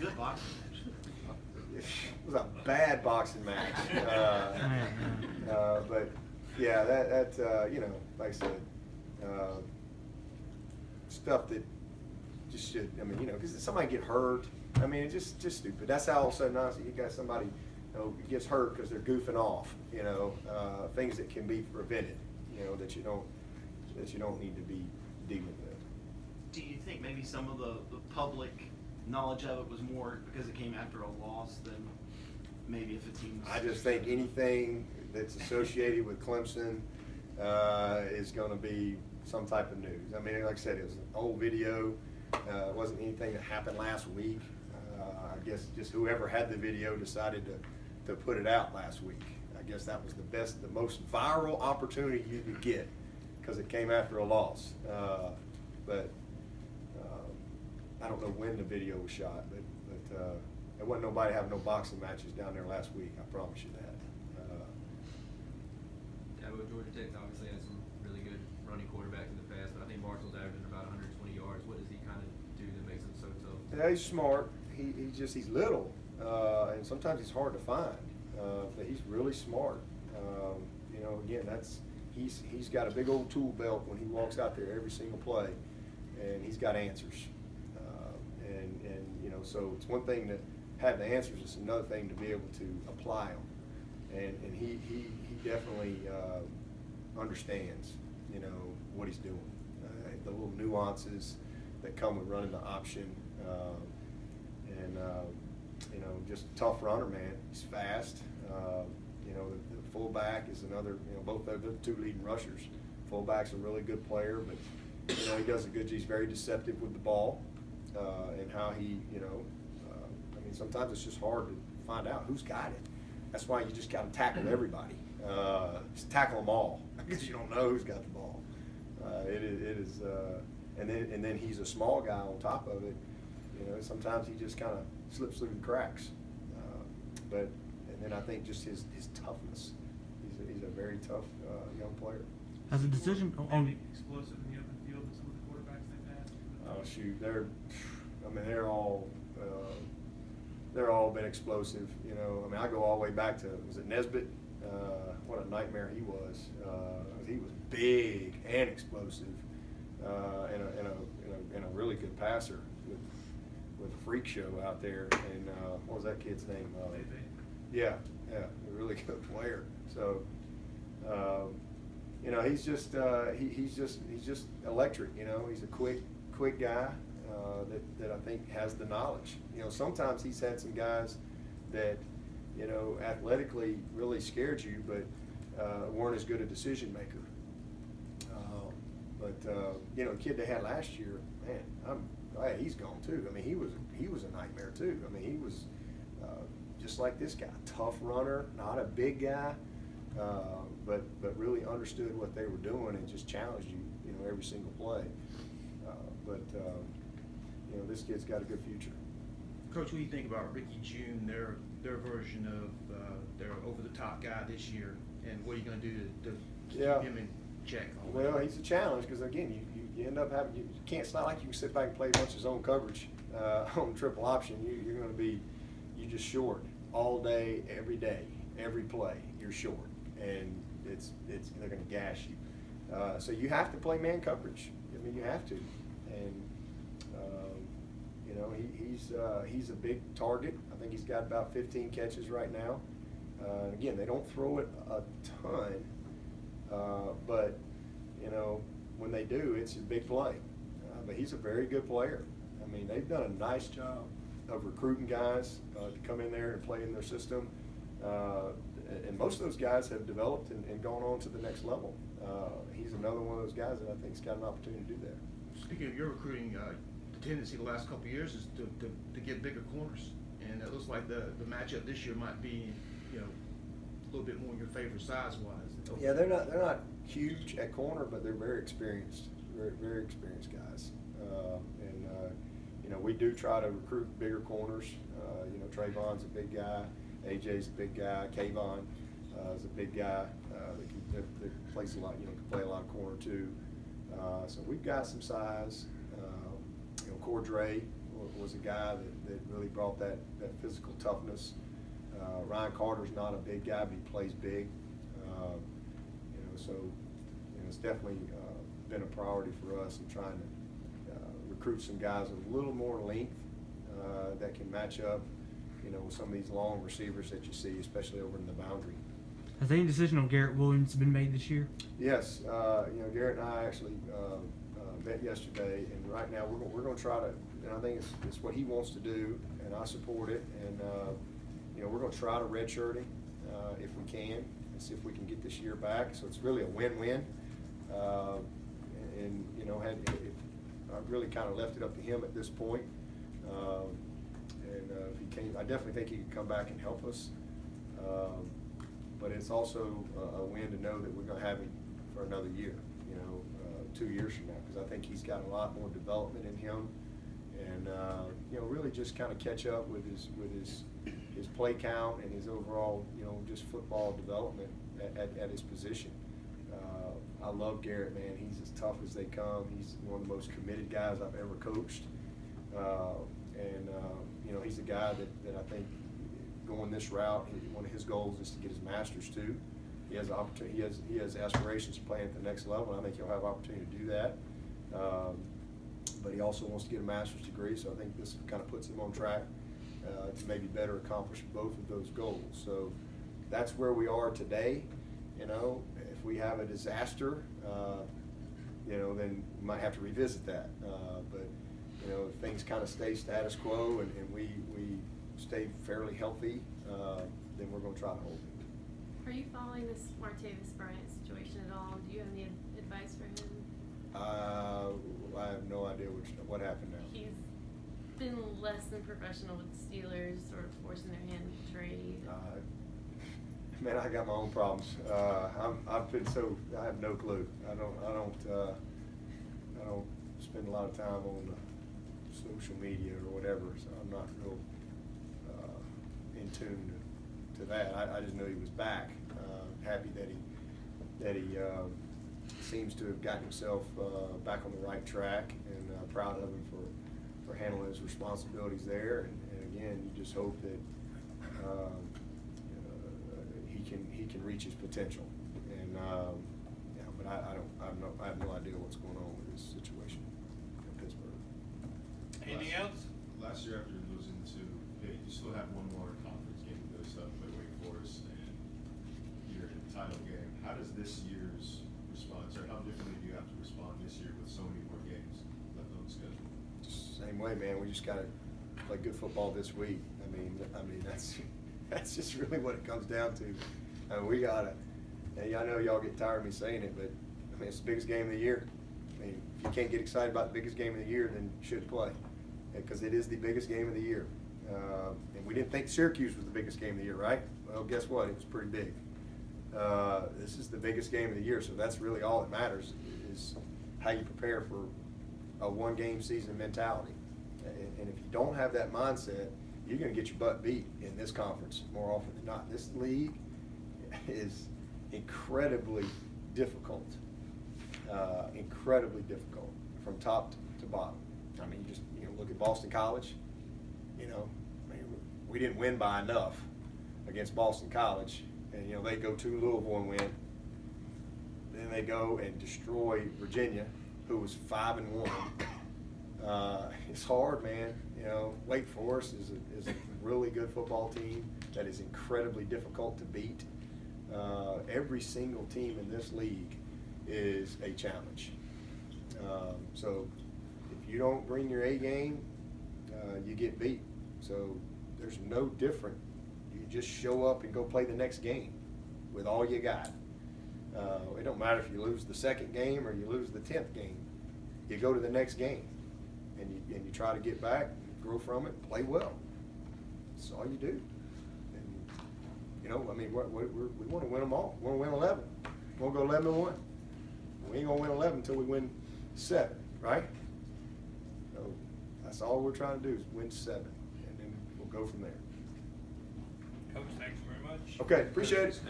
good boxing match. It was a bad boxing match. But yeah, that you know, like I said, stuff that just should. I mean, you know, because somebody get hurt. I mean, it's just stupid. That's how all of a sudden, honestly, you got somebody, you know, gets hurt because they're goofing off. You know, things that can be prevented. You know, that you don't need to be dealing with. Do you think maybe some of the public knowledge of it was more because it came after a loss than maybe if a team was... I just think anything that's associated with Clemson is going to be some type of news. I mean, like I said, it was an old video. It wasn't anything that happened last week. I guess just whoever had the video decided to put it out last week. I guess that was the most viral opportunity you could get because it came after a loss. But I don't know when the video was shot, but there wasn't nobody having no boxing matches down there last week. I promise you that. Dabo, Georgia Tech obviously has some really good running quarterbacks in the past, but I think Marshall's averaging about 120 yards. What does he kind of do that makes him so tough? Yeah, he's smart. He's little, and sometimes he's hard to find. But he's really smart. You know, again, he's got a big old tool belt when he walks out there every single play, and he's got answers. And you know, so it's one thing to have the answers; it's another thing to be able to apply them. And he definitely understands, you know, what he's doing. The little nuances that come with running the option, and you know, just a tough runner, man. He's fast. You know, the fullback is another. You know, both they're the two leading rushers. Fullback's a really good player, but you know, he does a good. He's very deceptive with the ball, and how he, you know, I mean, sometimes it's just hard to find out who's got it. That's why you just got to tackle everybody. Just tackle them all because you don't know who's got the ball. It is, and then he's a small guy on top of it. You know, sometimes he just kind of slips through the cracks. And then I think just his toughness. He's a very tough young player. As a decision on explosive in the open field than some of the quarterbacks they've had. Oh shoot, they're all been explosive. You know, I mean, I go all the way back to, was it Nesbitt? What a nightmare he was. He was big and explosive, and a really good passer with a freak show out there. And what was that kid's name? Yeah, a really good player. So, you know, he's just electric. You know, he's a quick guy that I think has the knowledge. You know, sometimes he's had some guys that, you know, athletically really scared you, but weren't as good a decision maker. You know, the kid they had last year, man, I'm glad he's gone too. I mean, he was a nightmare too. I mean, he was just like this guy, tough runner, not a big guy, but really understood what they were doing and just challenged you, you know, every single play. You know, this kid's got a good future. Coach, what do you think about Ricky June, their version of their over-the-top guy this year, and what are you going to do to keep him in check? Well, he's a challenge because, again, you end up having, you can't, it's not like you can sit back and play a bunch of zone coverage on triple option. You're going to be, you just short all day, every play, you're short, and they're going to gash you. So you have to play man coverage. I mean, you have to, and you know, he's a big target. I think he's got about 15 catches right now. Again, they don't throw it a ton, but you know, when they do, it's a big play. But he's a very good player. I mean, they've done a nice job of recruiting guys to come in there and play in their system. And most of those guys have developed and gone on to the next level. He's another one of those guys that I think's got an opportunity to do that. Speaking of your recruiting, the tendency the last couple of years is to get bigger corners, and it looks like the matchup this year might be, you know, a little bit more in your favor size-wise. Yeah, they're not huge at corner, but they're very experienced, very experienced guys. You know, we do try to recruit bigger corners. You know, Trayvon's a big guy, AJ's a big guy, Kayvon is a big guy that plays a lot. You know, can play a lot of corner too. So we've got some size. You know, Cordray was a guy that really brought that physical toughness. Ryan Carter's not a big guy, but he plays big. So it's definitely been a priority for us in trying to recruit some guys with a little more length that can match up, with some of these long receivers that you see, especially over in the boundary. Has any decision on Garrett Williams been made this year? Yes, Garrett and I actually met yesterday, and right now we're going to try to, and I think it's what he wants to do, and I support it, and we're going to try to redshirt him if we can, and see if we can get this year back. So it's really a win-win, and I really kind of left it up to him at this point, and if he came, I definitely think he could come back and help us. But it's also a win to know that we're going to have him for another year, 2 years from now, because I think he's got a lot more development in him, and really just kind of catch up with his play count and his overall, just football development at his position. I love Garrett, man. He's as tough as they come. He's one of the most committed guys I've ever coached, and he's a guy that I think, going this route, one of his goals is to get his master's too. He has opportunity. He has aspirations of playing at the next level. And I think he'll have opportunity to do that. But he also wants to get a master's degree. So I think this kind of puts him on track to maybe better accomplish both of those goals. So that's where we are today. If we have a disaster, then we might have to revisit that. But if things kind of stay status quo and we stay fairly healthy, then we're going to try to hold it. Are you following this Martavis Bryant situation at all? Do you have any advice for him? I have no idea what happened now. He's been less than professional with the Steelers, sort of forcing their hand in the trade. Man, I got my own problems. I have no clue. I don't spend a lot of time on social media or whatever, so I'm not real in tune to that. I just know he was back. Happy that he seems to have gotten himself back on the right track, and proud of him for handling his responsibilities there. And again, you just hope that he can reach his potential. And but I have no idea what's going on with his situation in Pittsburgh. Anything else? Last year, after losing to Pitt, you still have one more conference game to go stuff play Wake Forest, and you're in the title game. How does this year's response, or how differently do you have to respond this year with so many more games left on the schedule? Same way, man. We just got to play good football this week. I mean that's just really what it comes down to. We gotta. I know y'all get tired of me saying it, but it's the biggest game of the year. I mean, if you can't get excited about the biggest game of the year, then you should play, because it is the biggest game of the year. And we didn't think Syracuse was the biggest game of the year, right? Well, guess what? It was pretty big. This is the biggest game of the year, so that's really all that matters, is how you prepare for a one-game season mentality. And if you don't have that mindset, you're going to get your butt beat in this conference more often than not. This league is incredibly difficult, from top to bottom. I mean, just look at Boston College. We didn't win by enough against Boston College, and they go to Louisville and win. Then they go and destroy Virginia, who was 5-1. It's hard, man. Wake Forest is a really good football team that is incredibly difficult to beat. Every single team in this league is a challenge. So if you don't bring your A game, you get beat. So there's no different. You just show up and go play the next game with all you got. It don't matter if you lose the second game or you lose the 10th game. You go to the next game and you try to get back, grow from it, play well. That's all you do. And we want to win them all. We want to win 11. We want to go 11-1. We ain't gonna win 11 until we win 7, right? So that's all we're trying to do, is win 7, and then we'll go from there. Coach, thanks very much. Okay, appreciate it.